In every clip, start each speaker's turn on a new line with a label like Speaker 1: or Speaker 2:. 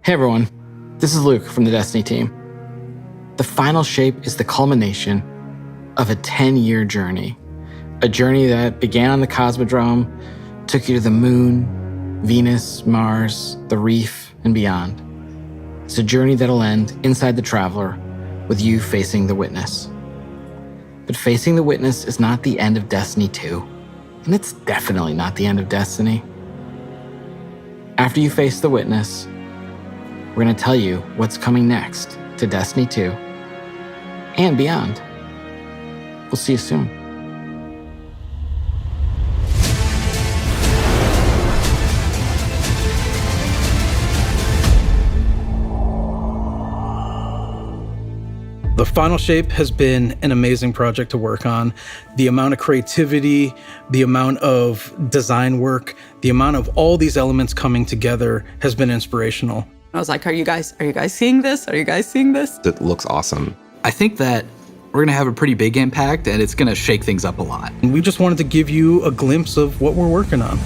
Speaker 1: Hey everyone, this is Luke from the Destiny team. The final shape is the culmination of a 10-year journey. A journey that began on the Cosmodrome, took you to the moon, Venus, Mars, the reef, and beyond. It's a journey that'll end inside the Traveler with you facing the Witness. But facing the Witness is not the end of Destiny 2, and it's definitely not the end of Destiny. After you face the Witness, we're going to tell you what's coming next to Destiny 2 and beyond. We'll see you soon.
Speaker 2: The Final Shape has been an amazing project to work on. The amount of creativity, the amount of design work, the amount of all these elements coming together has been inspirational.
Speaker 3: I was like, are you guys seeing this? Are you guys seeing this?
Speaker 4: It looks awesome.
Speaker 5: I think that we're going to have a pretty big impact, and it's going to shake things up a lot.
Speaker 2: And we just wanted to give you a glimpse of what we're working on.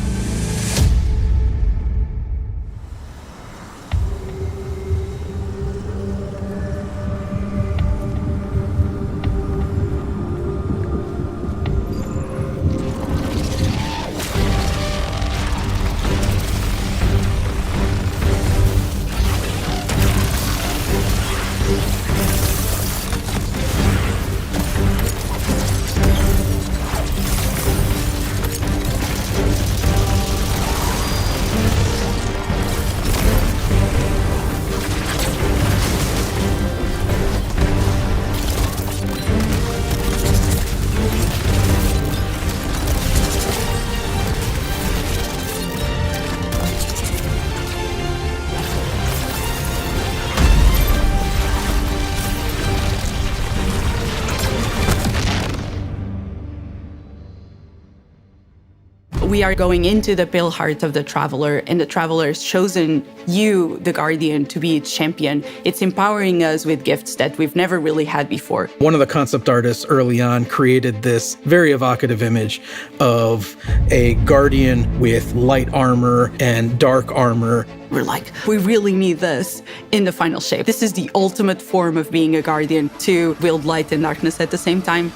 Speaker 3: We are going into the pale heart of the Traveler, and the Traveler has chosen you, the Guardian, to be its champion. It's empowering us with gifts that we've never really had before.
Speaker 2: One of the concept artists early on created this very evocative image of a Guardian with light armor and dark armor.
Speaker 3: We're like, we really need this in the Final Shape. This is the ultimate form of being a Guardian, to wield light and darkness at the same time.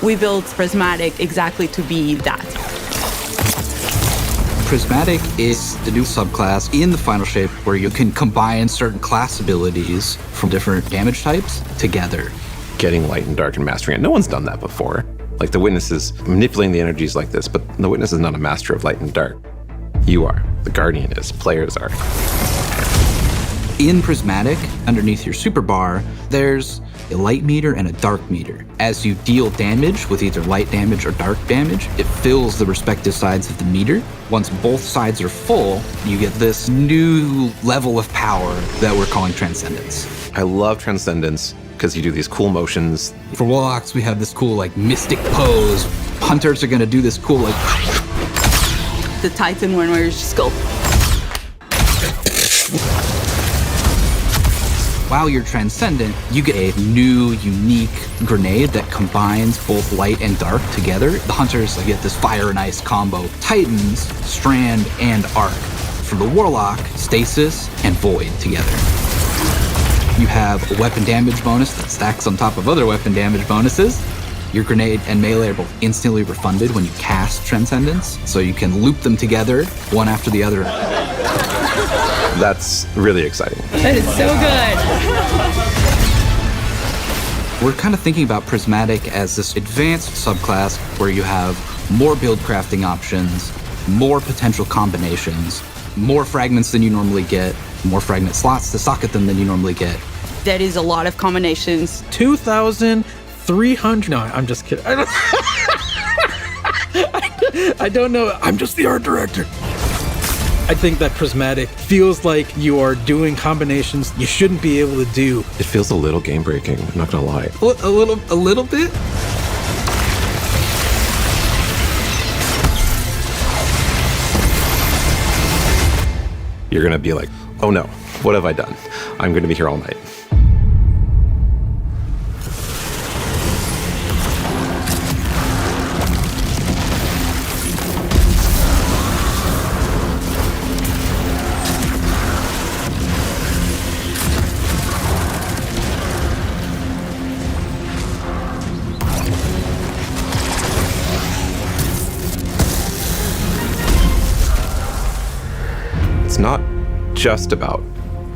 Speaker 3: We built Prismatic exactly to be that.
Speaker 5: Prismatic is the new subclass in the Final Shape where you can combine certain class abilities from different damage types together.
Speaker 4: Getting light and dark and mastering it. No one's done that before. Like the Witness is manipulating the energies like this, but the Witness is not a master of light and dark. You are. The Guardian is. Players are.
Speaker 5: In Prismatic, underneath your super bar, there's a light meter and a dark meter. As you deal damage with either light damage or dark damage, it fills the respective sides of the meter. Once both sides are full, you get this new level of power that we're calling Transcendence.
Speaker 4: I love Transcendence because you do these cool motions.
Speaker 5: For Warlocks, we have this cool like mystic pose. Hunters are gonna do this cool like...
Speaker 3: The Titan one where you just go...
Speaker 5: While you're Transcendent, you get a new, unique grenade that combines both light and dark together. The Hunters get this fire and ice combo. Titans, Strand, and Arc. For the Warlock, Stasis and Void together. You have a weapon damage bonus that stacks on top of other weapon damage bonuses. Your grenade and melee are both instantly refunded when you cast Transcendence, so you can loop them together, one after the other.
Speaker 4: That's really exciting.
Speaker 3: That is so good.
Speaker 5: We're kind of thinking about Prismatic as this advanced subclass where you have more build crafting options, more potential combinations, more fragments than you normally get, more fragment slots to socket them than you normally get.
Speaker 3: That is a lot of combinations.
Speaker 2: 2,300. No, I'm just kidding. I don't know. I'm just the art director. I think that Prismatic feels like you are doing combinations you shouldn't be able to do.
Speaker 4: It feels a little game breaking, I'm not gonna lie.
Speaker 5: A little bit?
Speaker 4: You're gonna be like, oh no, what have I done? I'm gonna be here all night. It's not just about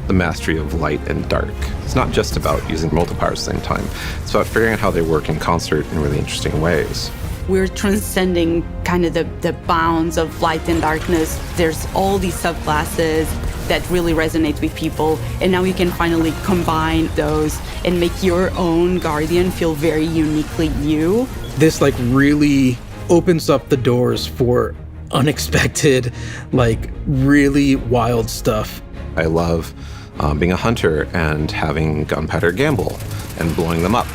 Speaker 4: the mastery of light and dark. It's not just about using multipliers at the same time. It's about figuring out how they work in concert in really interesting ways.
Speaker 3: We're transcending kind of the bounds of light and darkness. There's all these subclasses that really resonate with people, and now you can finally combine those and make your own Guardian feel very uniquely you.
Speaker 2: This like really opens up the doors for unexpected, like really wild stuff.
Speaker 4: I love being a hunter and having gunpowder gamble and blowing them up.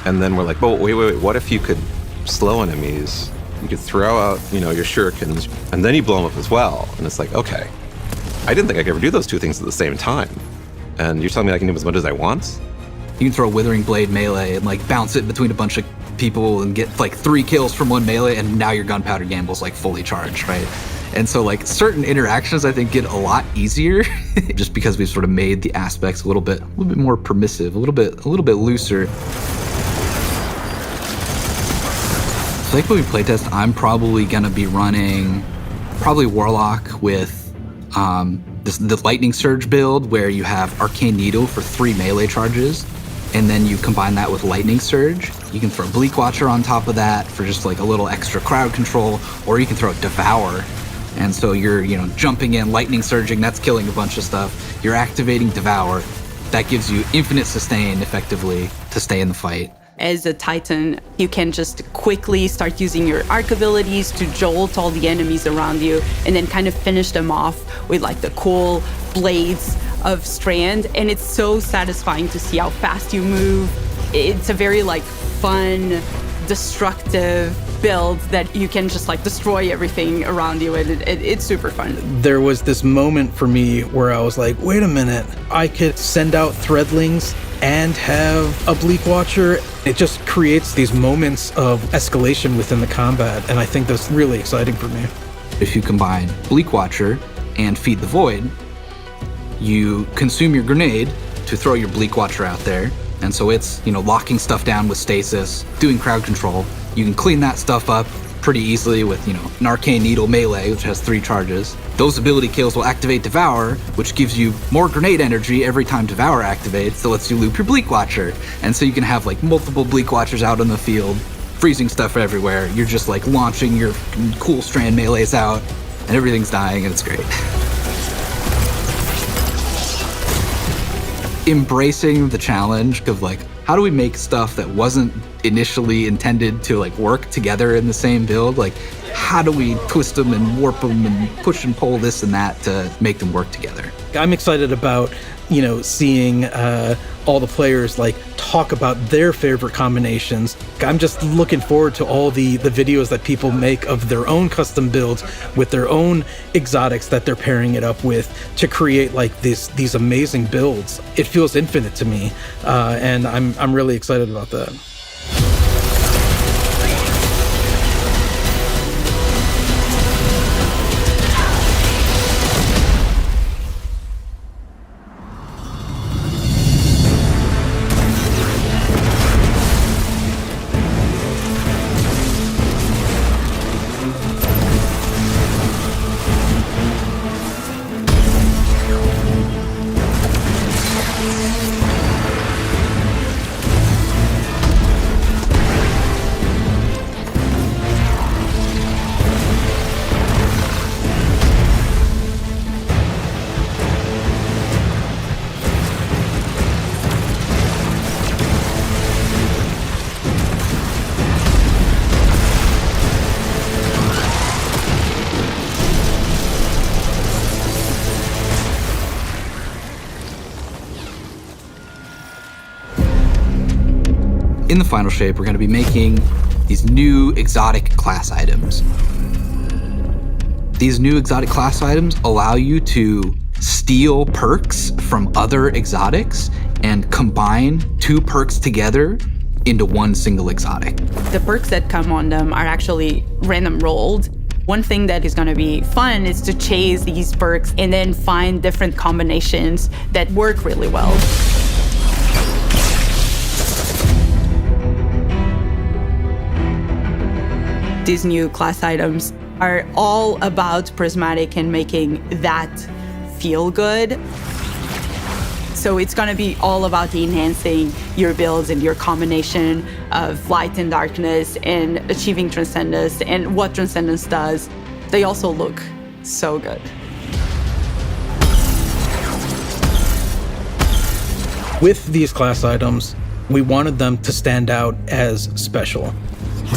Speaker 4: And then we're like, oh, wait, what if you could slow enemies? You could throw out, your shurikens, and then you blow them up as well. And it's like, okay, I didn't think I could ever do those two things at the same time. And you're telling me I can do as much as I want?
Speaker 5: You can throw Withering Blade melee and like bounce it between a bunch of people and get like 3 kills from one melee, and now your gunpowder gamble's like fully charged, right? And so like certain interactions I think get a lot easier just because we've sort of made the aspects a little bit more permissive, a little bit looser. So like when we playtest, I'm probably gonna be running Warlock with the Lightning Surge build where you have Arcane Needle for 3 melee charges, and then you combine that with Lightning Surge. You can throw Bleak Watcher on top of that for just like a little extra crowd control, or you can throw Devour. And so you're, jumping in, lightning surging, that's killing a bunch of stuff. You're activating Devour. That gives you infinite sustain, effectively, to stay in the fight.
Speaker 3: As a Titan, you can just quickly start using your arc abilities to jolt all the enemies around you and then kind of finish them off with like the cool blades of Strand. And it's so satisfying to see how fast you move. It's a very like fun, destructive build that you can just like destroy everything around you, and it's super fun.
Speaker 2: There was this moment for me where I was like, wait a minute, I could send out Threadlings and have a Bleak Watcher. It just creates these moments of escalation within the combat, and I think that's really exciting for me.
Speaker 5: If you combine Bleak Watcher and Feed the Void, you consume your grenade to throw your Bleak Watcher out there, and so it's, locking stuff down with stasis, doing crowd control. You can clean that stuff up pretty easily with, an Arcane Needle melee, which has 3 charges. Those ability kills will activate Devour, which gives you more grenade energy every time Devour activates, so lets you loop your Bleak Watcher. And so you can have like multiple Bleak Watchers out on the field, freezing stuff everywhere. You're just like launching your cool Strand melees out, and everything's dying, and it's great. Embracing the challenge of like, how do we make stuff that wasn't initially intended to like work together in the same build? Like, how do we twist them and warp them and push and pull this and that to make them work together?
Speaker 2: I'm excited about, seeing all the players like talk about their favorite combinations. I'm just looking forward to all the videos that people make of their own custom builds with their own exotics that they're pairing it up with to create like these amazing builds. It feels infinite to me, and I'm really excited about that.
Speaker 5: In the final shape, we're going to be making these new exotic class items. These new exotic class items allow you to steal perks from other exotics and combine 2 perks together into one single exotic.
Speaker 3: The perks that come on them are actually random rolled. One thing that is going to be fun is to chase these perks and then find different combinations that work really well. These new class items are all about prismatic and making that feel good. So it's going to be all about enhancing your builds and your combination of light and darkness and achieving Transcendence and what Transcendence does. They also look so good.
Speaker 2: With these class items, we wanted them to stand out as special.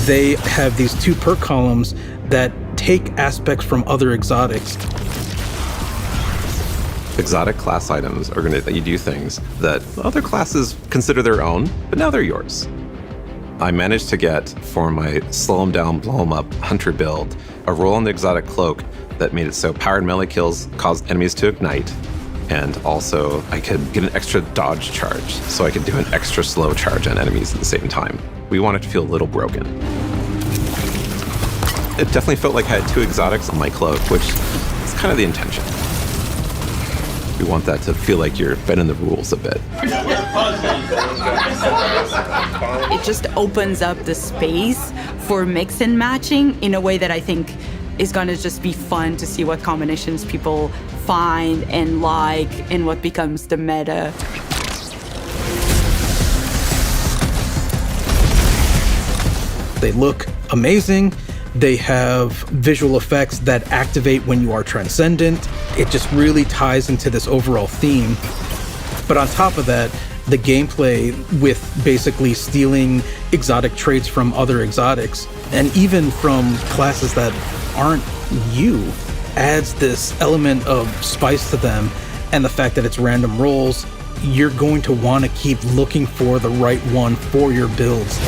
Speaker 2: They have these 2 perk columns that take aspects from other exotics.
Speaker 4: Exotic class items are going to let you do things that other classes consider their own, but now they're yours. I managed to get, for my slow 'em down, blow 'em up hunter build, a roll on the exotic cloak that made it so powered melee kills caused enemies to ignite, and also I could get an extra dodge charge, so I could do an extra slow charge on enemies at the same time. We wanted to feel a little broken. It definitely felt like I had 2 exotics on my cloak, which is kind of the intention. We want that to feel like you're bending the rules a bit.
Speaker 3: It just opens up the space for mix and matching in a way that I think is going to just be fun to see what combinations people find and like and what becomes the meta.
Speaker 2: They look amazing. They have visual effects that activate when you are transcendent. It just really ties into this overall theme. But on top of that, the gameplay with basically stealing exotic traits from other exotics, and even from classes that aren't you, adds this element of spice to them. And the fact that it's random rolls, you're going to want to keep looking for the right one for your builds.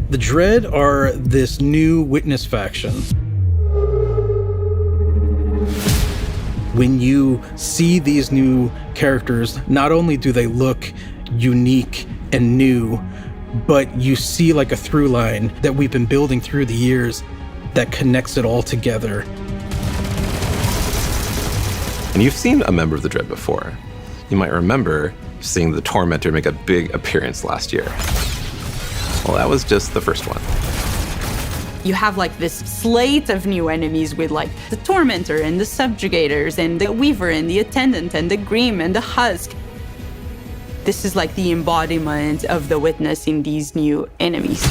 Speaker 2: The Dread are this new witness faction. When you see these new characters, not only do they look unique and new, but you see like a through line that we've been building through the years that connects it all together.
Speaker 4: And you've seen a member of the Dread before. You might remember seeing the Tormentor make a big appearance last year. Well, that was just the first one.
Speaker 3: You have like this slate of new enemies with like the Tormentor and the Subjugators and the Weaver and the Attendant and the Grim and the Husk. This is like the embodiment of the Witness in these new enemies.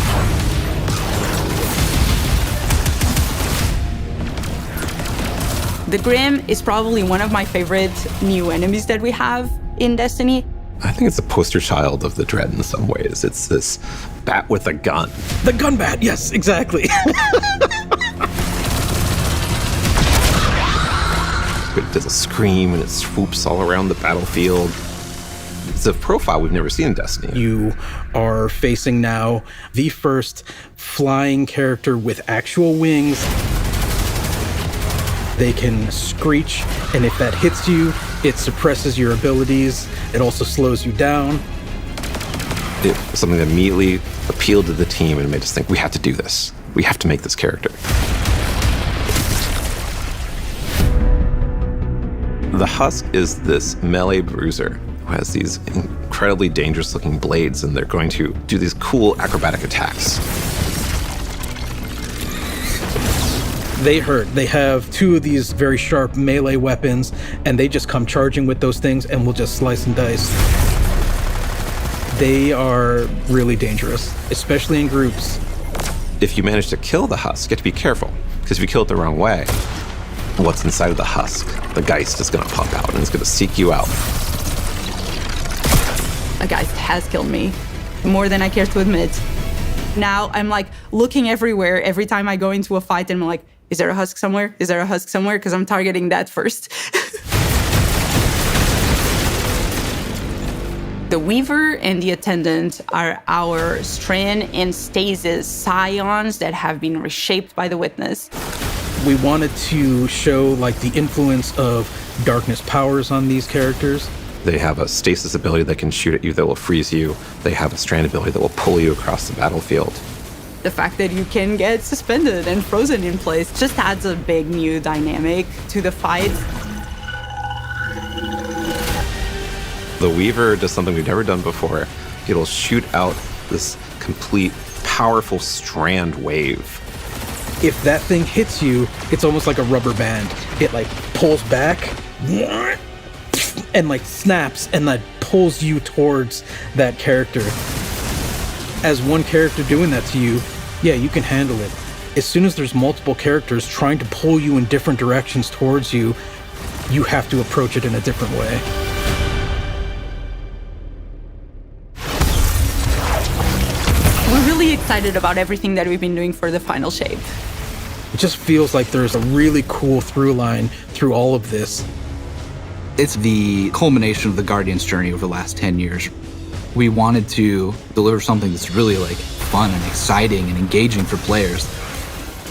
Speaker 3: The Grim is probably one of my favorite new enemies that we have in Destiny.
Speaker 4: I think it's a poster child of the Dread in some ways. It's this bat with a gun.
Speaker 2: The gun bat, yes, exactly.
Speaker 4: It does a scream and it swoops all around the battlefield. It's a profile we've never seen in Destiny.
Speaker 2: You are facing now the first flying character with actual wings. They can screech, and if that hits you, it suppresses your abilities. It also slows you down.
Speaker 4: It was something that immediately appealed to the team and made us think, we have to do this. We have to make this character. The Husk is this melee bruiser who has these incredibly dangerous looking blades, and they're going to do these cool acrobatic attacks.
Speaker 2: They hurt. They have two of these very sharp melee weapons, and they just come charging with those things and will just slice and dice. They are really dangerous, especially in groups.
Speaker 4: If you manage to kill the Husk, you have to be careful, because if you kill it the wrong way, what's inside of the Husk, the Geist, is going to pop out and it's going to seek you out.
Speaker 3: A Geist has killed me, more than I care to admit. Now I'm like looking everywhere every time I go into a fight, and I'm like, Is there a husk somewhere? Is there a husk somewhere? Because I'm targeting that first. The Weaver and the Attendant are our Strand and Stasis scions that have been reshaped by the Witness.
Speaker 2: We wanted to show like the influence of darkness powers on these characters.
Speaker 4: They have a stasis ability that can shoot at you that will freeze you. They have a strand ability that will pull you across the battlefield.
Speaker 3: The fact that you can get suspended and frozen in place just adds a big new dynamic to the fight.
Speaker 4: The Weaver does something we've never done before. It'll shoot out this complete, powerful strand wave.
Speaker 2: If that thing hits you, it's almost like a rubber band. It like pulls back and like snaps and that pulls you towards that character. As one character doing that to you, yeah, you can handle it. As soon as there's multiple characters trying to pull you in different directions towards you, you have to approach it in a different way.
Speaker 3: We're really excited about everything that we've been doing for the final shape.
Speaker 2: It just feels like there's a really cool through line through all of this.
Speaker 5: It's the culmination of the Guardian's journey over the last 10 years. We wanted to deliver something that's really like fun and exciting and engaging for players.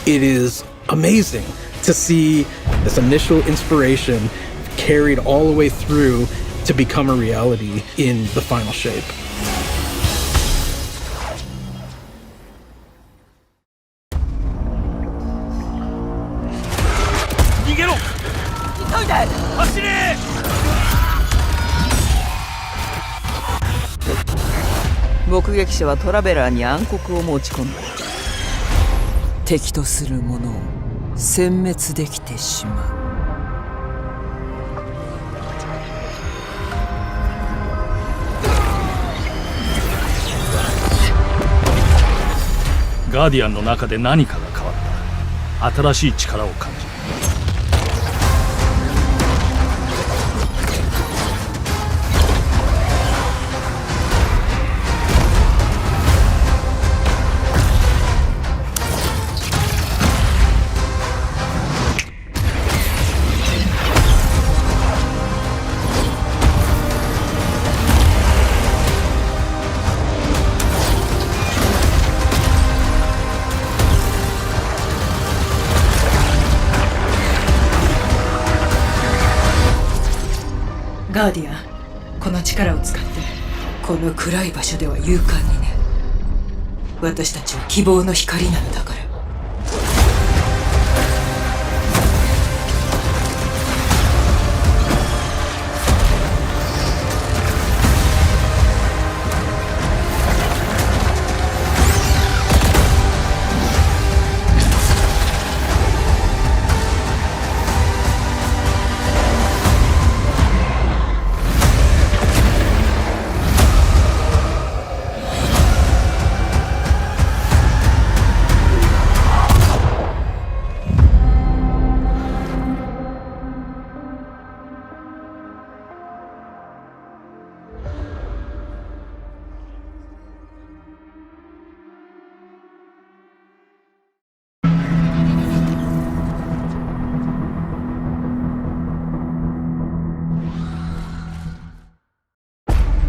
Speaker 2: It is amazing to see this initial inspiration carried all the way through to become a reality in the final shape.
Speaker 6: 目撃者はトラベラーに暗黒を持ち込んだ。敵とする者を殲滅できてしまう。
Speaker 7: ガーディアンの中で何かが変わった。新しい力を感じる。
Speaker 6: ガーディアン、この力を使ってこの暗い場所では勇敢にね。私たちは希望の光なのだから。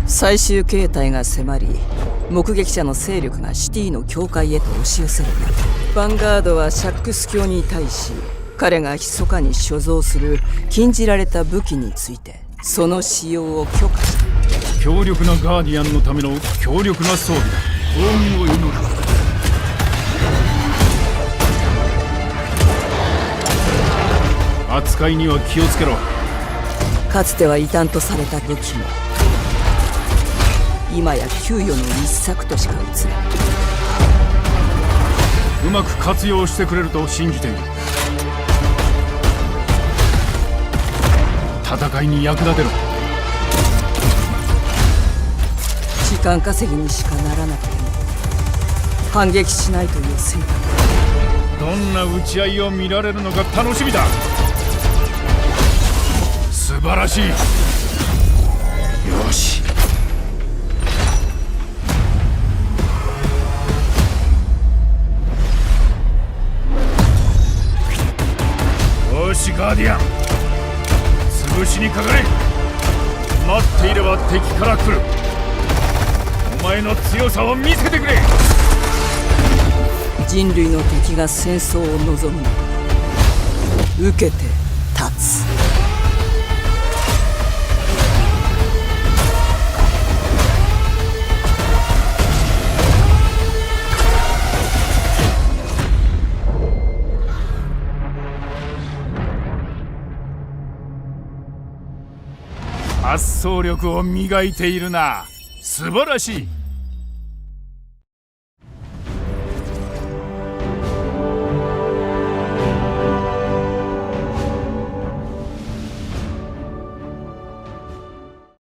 Speaker 6: 最終形態が迫り、目撃者の勢力がシティの境界へと押し寄せる中、ヴァンガードはシャックス教に対し、彼が密かに所蔵する禁じられた武器についてその使用を許可した。
Speaker 7: 強力なガーディアンのための強力な装備だ。幸運を祈る。扱いには気をつけろ。
Speaker 6: かつては異端とされた武器も今や給与の一策としか映らない。
Speaker 7: うまく活用してくれると信じている。戦いに役立てろ。
Speaker 6: 時間稼ぎにしかならなくても反撃しないという選択。
Speaker 7: どんな打ち合いを見られるのか楽しみだ。素晴らしい。よし。しガーディアン、潰しにかかれ。待っていれば敵から来る。お前の強さを見せてくれ。
Speaker 6: 人類の敵が戦争を望むの。受けて立つ。
Speaker 7: 発想力を磨いているな。素晴らしい。